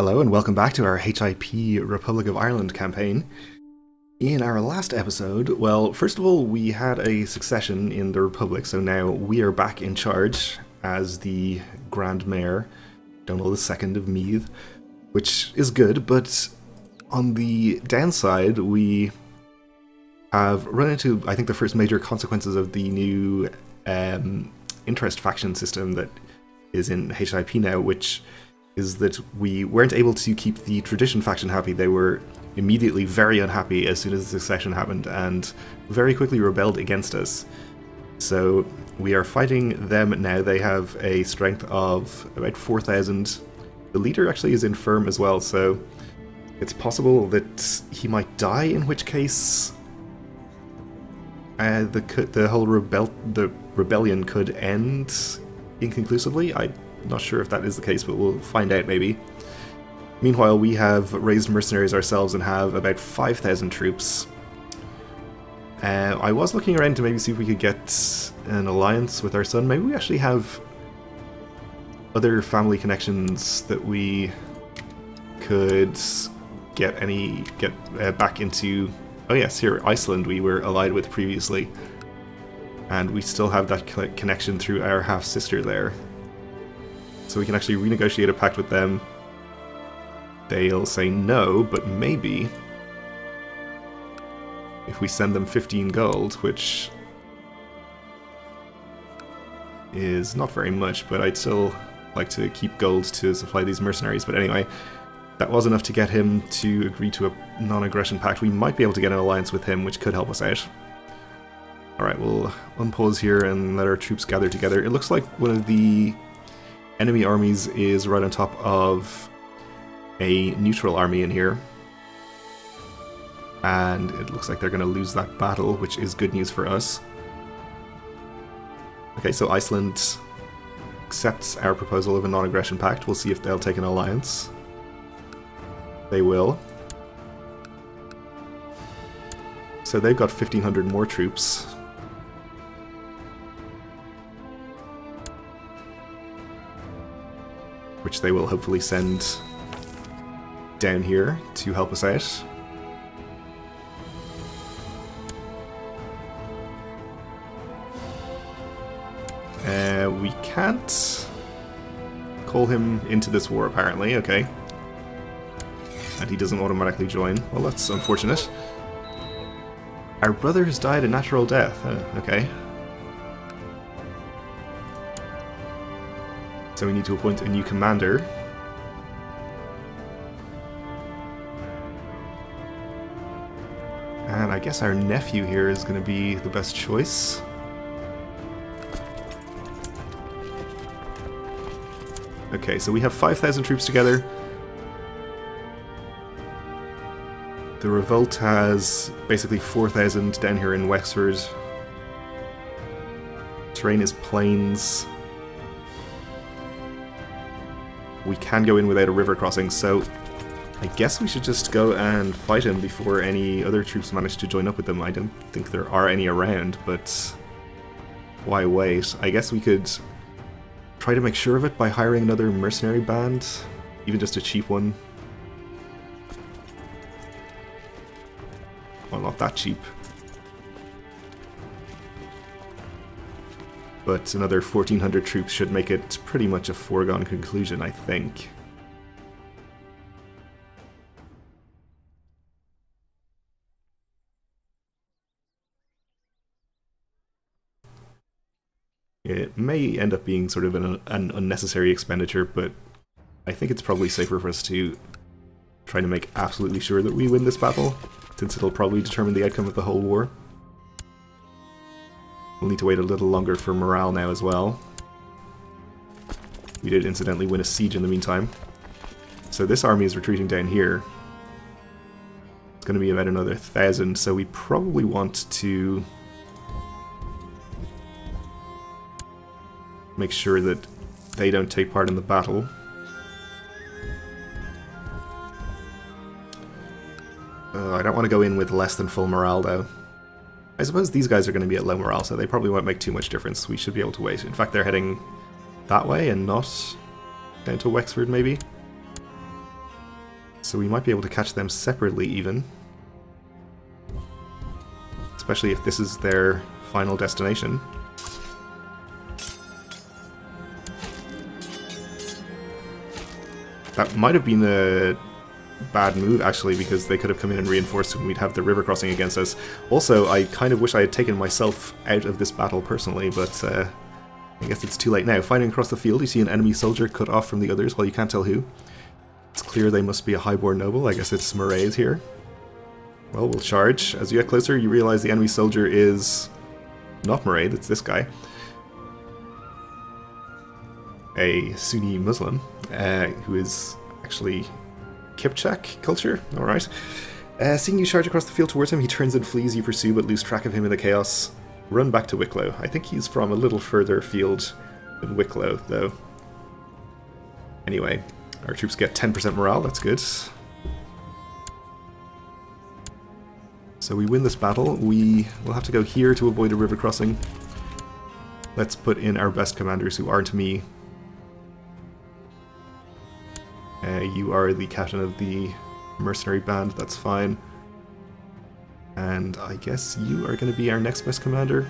Hello and welcome back to our HIP Republic of Ireland campaign. In our last episode, well, first of all, we had a succession in the Republic, so now we are back in charge as the Grand Mayor, Donald II of Meath, which is good, but on the downside, we have run into, I think, the first major consequences of the new interest faction system that is in HIP now, which is that we weren't able to keep the tradition faction happy. They were immediately very unhappy as soon as the succession happened and very quickly rebelled against us. So we are fighting them now. They have a strength of about 4,000. The leader actually is infirm as well, so it's possible that he might die, in which case the whole rebellion could end inconclusively. I'm not sure if that is the case, but we'll find out maybe. Meanwhile, we have raised mercenaries ourselves and have about 5,000 troops. I was looking around to maybe see if we could get an alliance with our son. Maybe we actually have other family connections that we could get back into. Oh yes, here, Iceland we were allied with previously. And we still have that connection through our half-sister there. So we can actually renegotiate a pact with them. They'll say no, but maybe if we send them 15 gold, which is not very much, but I'd still like to keep gold to supply these mercenaries. But anyway, that was enough to get him to agree to a non-aggression pact. We might be able to get an alliance with him, which could help us out. Alright, we'll unpause here and let our troops gather together. It looks like one of the enemy armies is right on top of a neutral army in here. And it looks like they're going to lose that battle, which is good news for us. Okay, so Iceland accepts our proposal of a non-aggression pact. We'll see if they'll take an alliance. They will. So they've got 1,500 more troops. Which they will hopefully send down here to help us out. We can't call him into this war, apparently. Okay. And he doesn't automatically join. Well, that's unfortunate. Our brother has died a natural death. Okay. So we need to appoint a new commander. And I guess our nephew here is going to be the best choice. Okay, so we have 5,000 troops together. The revolt has basically 4,000 down here in Wexford. Terrain is plains. We can go in without a river crossing, so I guess we should just go and fight him before any other troops manage to join up with them. I don't think there are any around, but why wait? I guess we could try to make sure of it by hiring another mercenary band, even just a cheap one. Well, not that cheap. But another 1,400 troops should make it pretty much a foregone conclusion, I think. It may end up being sort of an unnecessary expenditure, but I think it's probably safer for us to try to make absolutely sure that we win this battle, since it'll probably determine the outcome of the whole war. We'll need to wait a little longer for morale now as well. We did incidentally win a siege in the meantime. So this army is retreating down here. It's going to be about another 1,000, so we probably want to make sure that they don't take part in the battle. I don't want to go in with less than full morale though. I suppose these guys are going to be at low morale, so they probably won't make too much difference. We should be able to wait. In fact, they're heading that way and not down to Wexford, maybe? So we might be able to catch them separately even. Especially if this is their final destination. That might have been a bad move, actually, because they could have come in and reinforced and we'd have the river crossing against us. Also, I kind of wish I had taken myself out of this battle personally, but I guess it's too late now. Fighting across the field, you see an enemy soldier cut off from the others, while you can't tell who. It's clear they must be a highborn noble. I guess it's Marays here. Well, we'll charge. As you get closer, you realize the enemy soldier is not Maray, it's this guy. A Sunni Muslim, who is actually Kipchak culture. Alright. Seeing you charge across the field towards him, he turns and flees. You pursue but lose track of him in the chaos. Run back to Wicklow. I think he's from a little further afield than Wicklow, though. Anyway, our troops get 10% morale, that's good. So we win this battle. We will have to go here to avoid a river crossing. Let's put in our best commanders who aren't me. You are the captain of the mercenary band, that's fine. And I guess you are going to be our next best commander.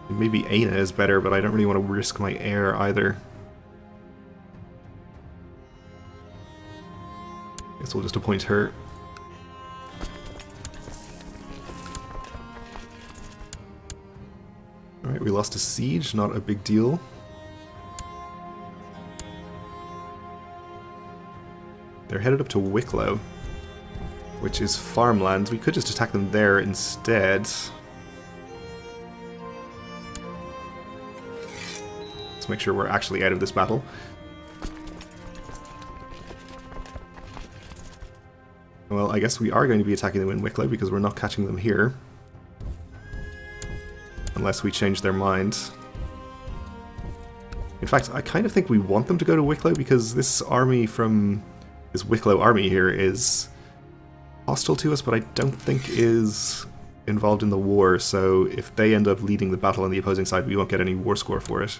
Maybe Aina is better, but I don't really want to risk my heir either. Guess we'll just appoint her. Alright, we lost a siege, not a big deal. They're headed up to Wicklow, which is farmlands. We could just attack them there instead. Let's make sure we're actually out of this battle. Well, I guess we are going to be attacking them in Wicklow because we're not catching them here. Unless we change their mind. In fact, I kind of think we want them to go to Wicklow because this army from... this Wicklow army here is hostile to us, but I don't think is involved in the war, so if they end up leading the battle on the opposing side, we won't get any war score for it.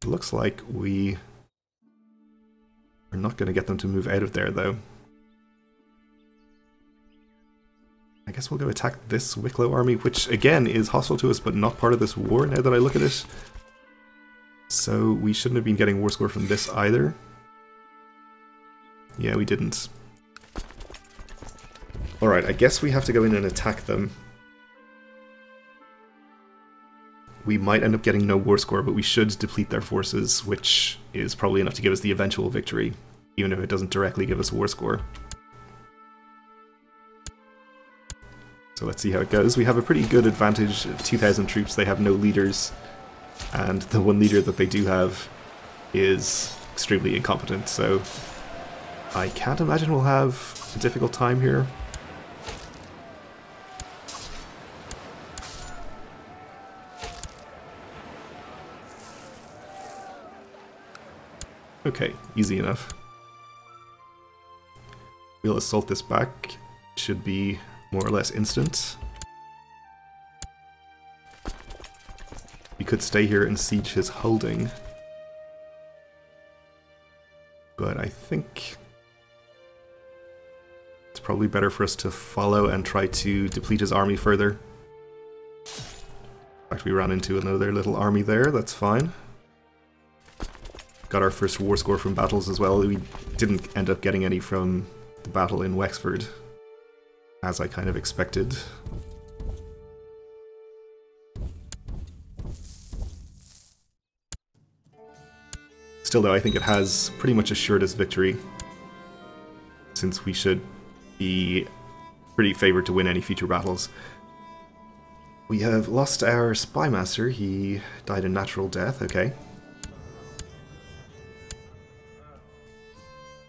It looks like we are not going to get them to move out of there, though. I guess we'll go attack this Wicklow army, which again is hostile to us, but not part of this war now that I look at it. So we shouldn't have been getting war score from this either. Yeah, we didn't. Alright, I guess we have to go in and attack them. We might end up getting no war score, but we should deplete their forces, which is probably enough to give us the eventual victory, even if it doesn't directly give us war score. So let's see how it goes. We have a pretty good advantage of 2,000 troops. They have no leaders. And the one leader that they do have is extremely incompetent, so I can't imagine we'll have a difficult time here. Okay, easy enough. We'll assault this back. Should be more or less instant. We could stay here and siege his holding. But I think it's probably better for us to follow and try to deplete his army further. In fact, we ran into another little army there, that's fine. Got our first war score from battles as well. We didn't end up getting any from the battle in Wexford, as I kind of expected. Still though, I think it has pretty much assured us victory, since we should be pretty favoured to win any future battles. We have lost our spy master. He died a natural death, okay.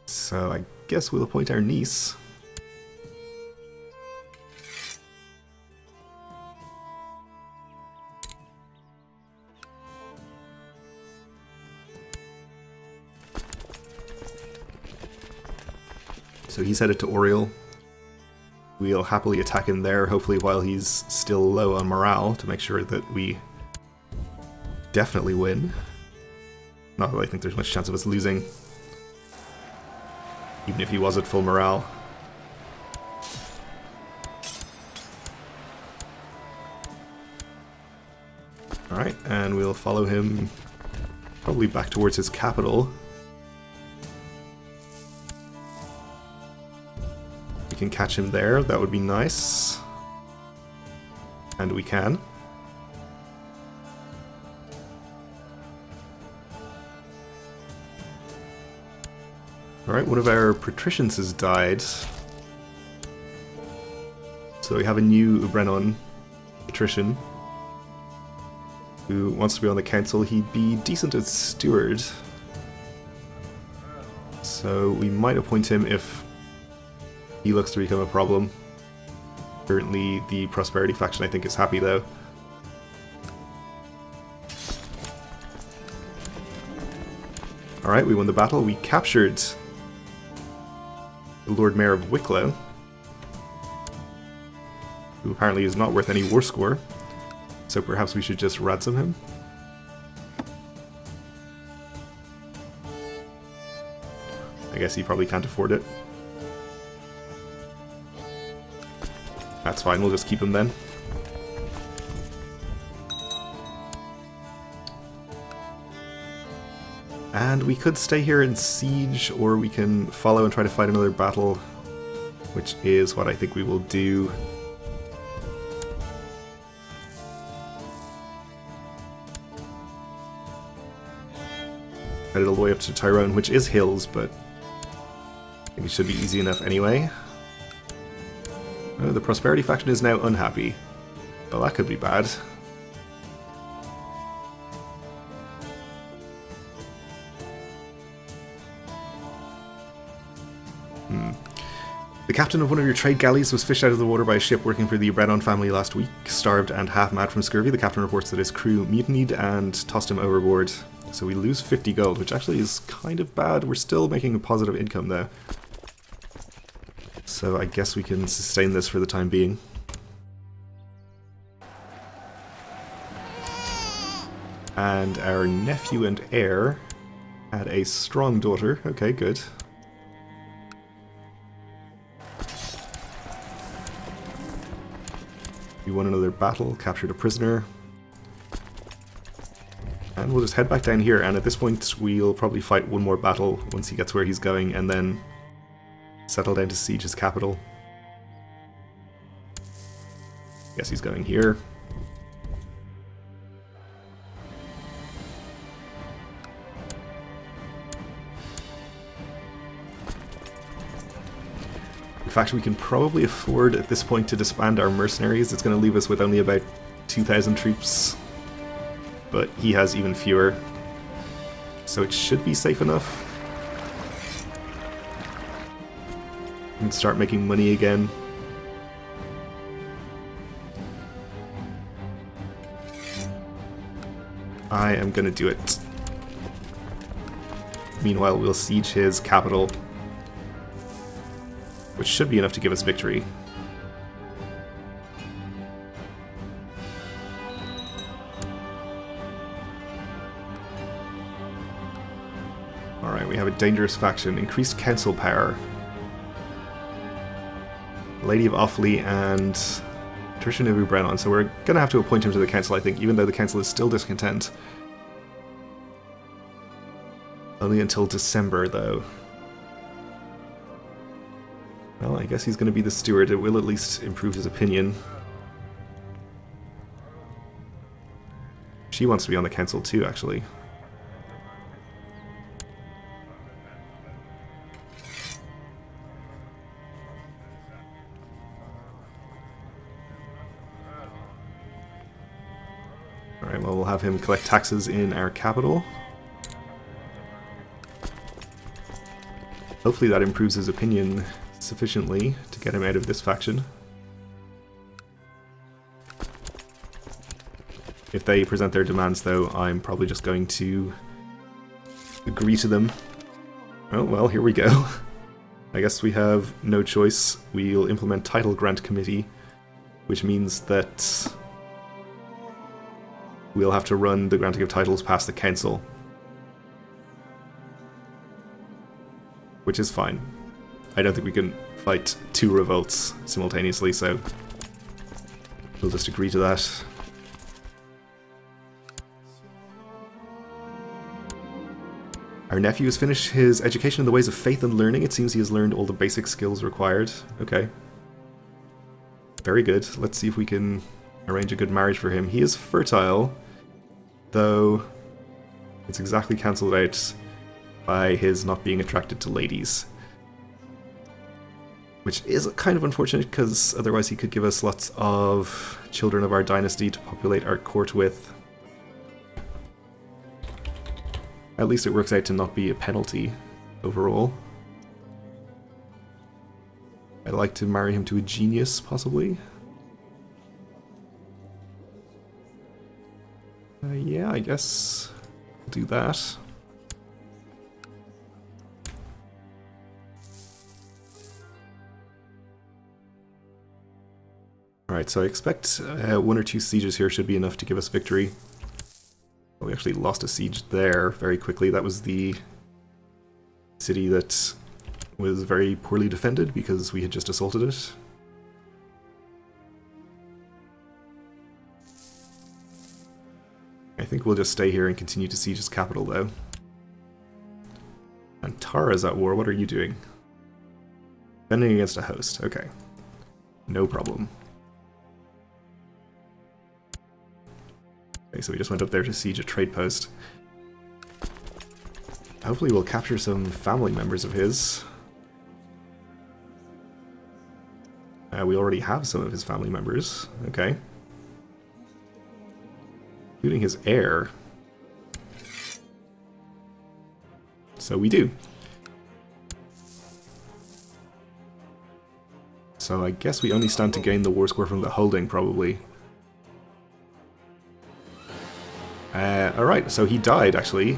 So I guess we'll appoint our niece. So he's headed to Oriel. We'll happily attack him there, hopefully while he's still low on morale, to make sure that we definitely win. Not that I think there's much chance of us losing, even if he was at full morale. Alright, and we'll follow him probably back towards his capital. We can catch him there, that would be nice. And we can. Alright, one of our patricians has died. So we have a new Ubrenon patrician who wants to be on the council. He'd be decent as steward. So we might appoint him if he looks to become a problem. Currently the Prosperity faction I think is happy though. Alright, we won the battle. We captured the Lord Mayor of Wicklow, who apparently is not worth any war score, so perhaps we should just ransom him. I guess he probably can't afford it. That's fine, we'll just keep him then. And we could stay here in siege, or we can follow and try to fight another battle, which is what I think we will do. Headed all the way up to Tyrone, which is hills, but I think it should be easy enough anyway. Oh, the Prosperity faction is now unhappy. Well, that could be bad. The captain of one of your trade galleys was fished out of the water by a ship working for the Ubrenon family last week. Starved and half-mad from scurvy, the captain reports that his crew mutinied and tossed him overboard. So we lose 50 gold, which actually is kind of bad. We're still making a positive income though. So I guess we can sustain this for the time being. And our nephew and heir had a strong daughter. Okay, good. We won another battle, captured a prisoner. And we'll just head back down here, and at this point we'll probably fight one more battle once he gets where he's going, and then settle down to siege his capital. Guess he's going here. In fact, we can probably afford at this point to disband our mercenaries. It's going to leave us with only about 2,000 troops, but he has even fewer, so it should be safe enough. We can start making money again. I am going to do it. Meanwhile, we'll siege his capital, which should be enough to give us victory. Alright, we have a dangerous faction. Increased council power. Lady of Offaly and Patrician of Ubrenon. So we're going to have to appoint him to the council, I think, even though the council is still discontent. Only until December, though. Well, I guess he's going to be the steward. It will at least improve his opinion. She wants to be on the council too, actually. Alright, well, we'll have him collect taxes in our capital. Hopefully that improves his opinion sufficiently to get him out of this faction. If they present their demands, though, I'm probably just going to agree to them. Oh, well, here we go. I guess we have no choice. We'll implement Title Grant Committee, which means that we'll have to run the granting of titles past the council. Which is fine. I don't think we can fight 2 revolts simultaneously, so we'll just agree to that. Our nephew has finished his education in the ways of faith and learning. It seems he has learned all the basic skills required. Okay. Very good. Let's see if we can arrange a good marriage for him. He is fertile, though it's exactly cancelled out by his not being attracted to ladies. Which is kind of unfortunate, because otherwise he could give us lots of children of our dynasty to populate our court with. At least it works out to not be a penalty overall. I'd like to marry him to a genius, possibly. Yeah, I guess I'll do that. Alright, so I expect 1 or 2 sieges here should be enough to give us victory. We actually lost a siege there very quickly. That was the city that was very poorly defended because we had just assaulted it. I think we'll just stay here and continue to siege its capital, though. And Tara's at war. What are you doing? Defending against a host. Okay. No problem. Okay, so we just went up there to siege a trade post. Hopefully we'll capture some family members of his. We already have some of his family members. Okay. Including his heir. So we do. So I guess we only stand to gain the war score from the holding, probably. Alright, so he died, actually,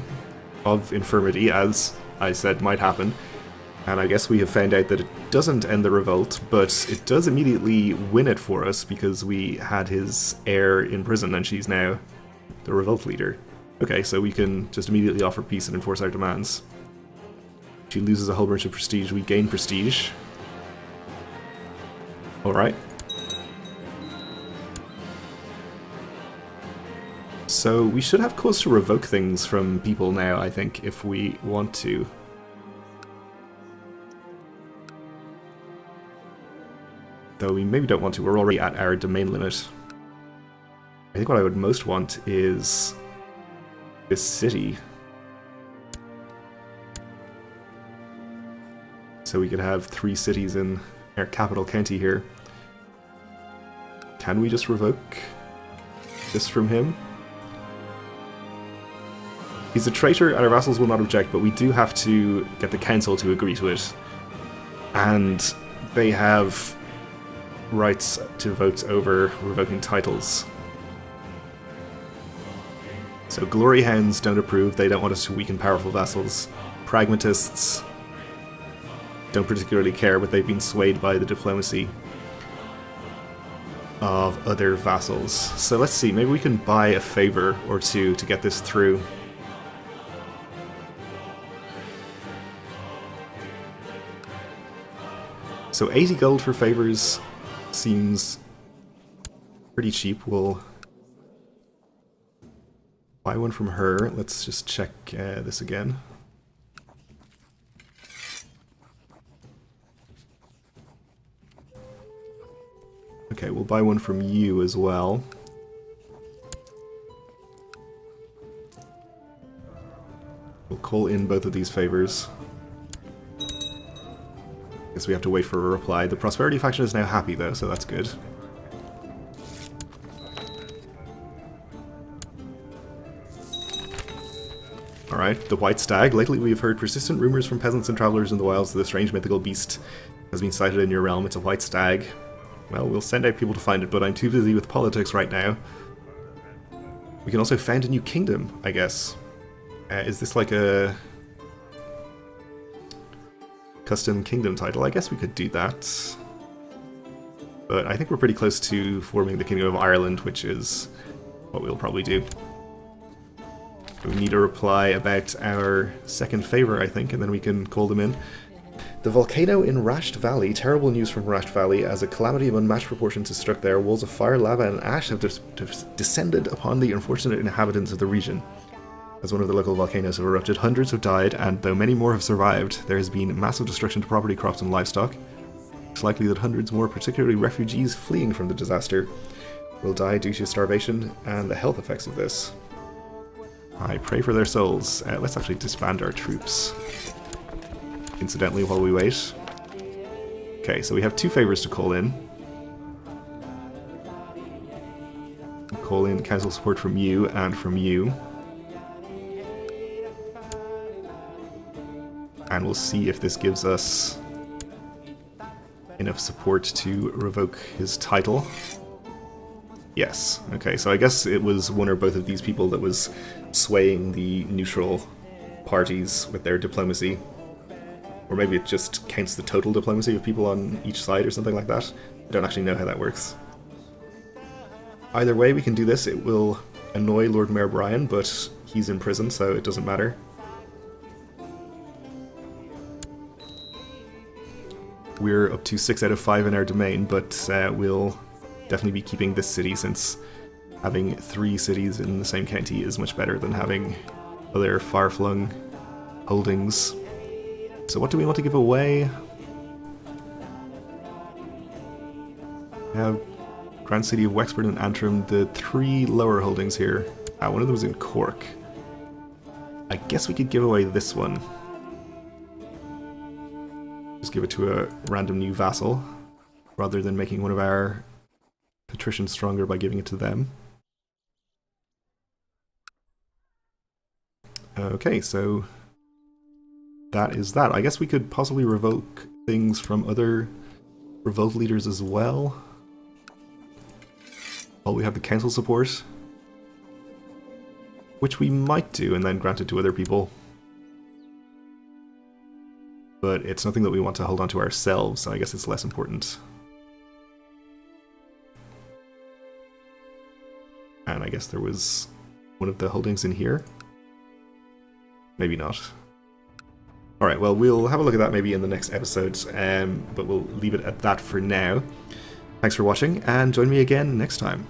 of infirmity, as I said might happen. And I guess we have found out that it doesn't end the revolt, but it does immediately win it for us, because we had his heir in prison, and she's now the revolt leader. Okay, so we can just immediately offer peace and enforce our demands. She loses a whole bunch of prestige, we gain prestige. Alright. So we should have cause to revoke things from people now, I think, if we want to. Though we maybe don't want to, we're already at our domain limit. I think what I would most want is this city. So we could have 3 cities in our capital county here. Can we just revoke this from him? He's a traitor and our vassals will not object, but we do have to get the council to agree to it. And they have rights to vote over revoking titles. So glory hounds don't approve, they don't want us to weaken powerful vassals. Pragmatists don't particularly care, but they've been swayed by the diplomacy of other vassals. So let's see, maybe we can buy a favor or two to get this through. So 80 gold for favors seems pretty cheap. We'll buy one from her. Let's just check this again. Okay, we'll buy one from you as well. We'll call in both of these favors. Guess we have to wait for a reply. The Prosperity faction is now happy though, so that's good. Alright, the White Stag. Lately we have heard persistent rumors from peasants and travelers in the wilds that a strange mythical beast has been sighted in your realm. It's a White Stag. Well, we'll send out people to find it, but I'm too busy with politics right now. We can also found a new kingdom, I guess. Is this like a custom kingdom title? I guess we could do that. But I think we're pretty close to forming the Kingdom of Ireland, which is what we'll probably do. We need a reply about our second favour, I think, and then we can call them in. The volcano in Rasht Valley. Terrible news from Rasht Valley. As a calamity of unmatched proportions has struck there, walls of fire, lava, and ash have descended upon the unfortunate inhabitants of the region. As one of the local volcanoes have erupted, hundreds have died, and though many more have survived, there has been massive destruction to property, crops, and livestock. It's likely that hundreds more, particularly refugees fleeing from the disaster, will die due to starvation and the health effects of this. I pray for their souls. Let's actually disband our troops, incidentally, while we wait. Okay, so we have two favours to call in. Call in council support from you and from you. And we'll see if this gives us enough support to revoke his title. Yes. Okay, so I guess it was one or both of these people that was swaying the neutral parties with their diplomacy. Or maybe it just counts the total diplomacy of people on each side or something like that. I don't actually know how that works. Either way we can do this. It will annoy Lord Mayor Brian, but he's in prison, so it doesn't matter. We're up to 6 out of 5 in our domain, but we'll definitely be keeping this city, since having 3 cities in the same county is much better than having other far-flung holdings. So what do we want to give away? We have Grand City of Wexford and Antrim, the 3 lower holdings here. One of them is in Cork. I guess we could give away this one. Just give it to a random new vassal, rather than making one of our patricians stronger by giving it to them. Okay, so that is that. I guess we could possibly revoke things from other revolt leaders as well. Well, we have the council support, which we might do and then grant it to other people. But it's nothing that we want to hold on to ourselves, so I guess it's less important. And I guess there was one of the holdings in here. Maybe not. Alright, well, we'll have a look at that maybe in the next episode, but we'll leave it at that for now. Thanks for watching, and join me again next time.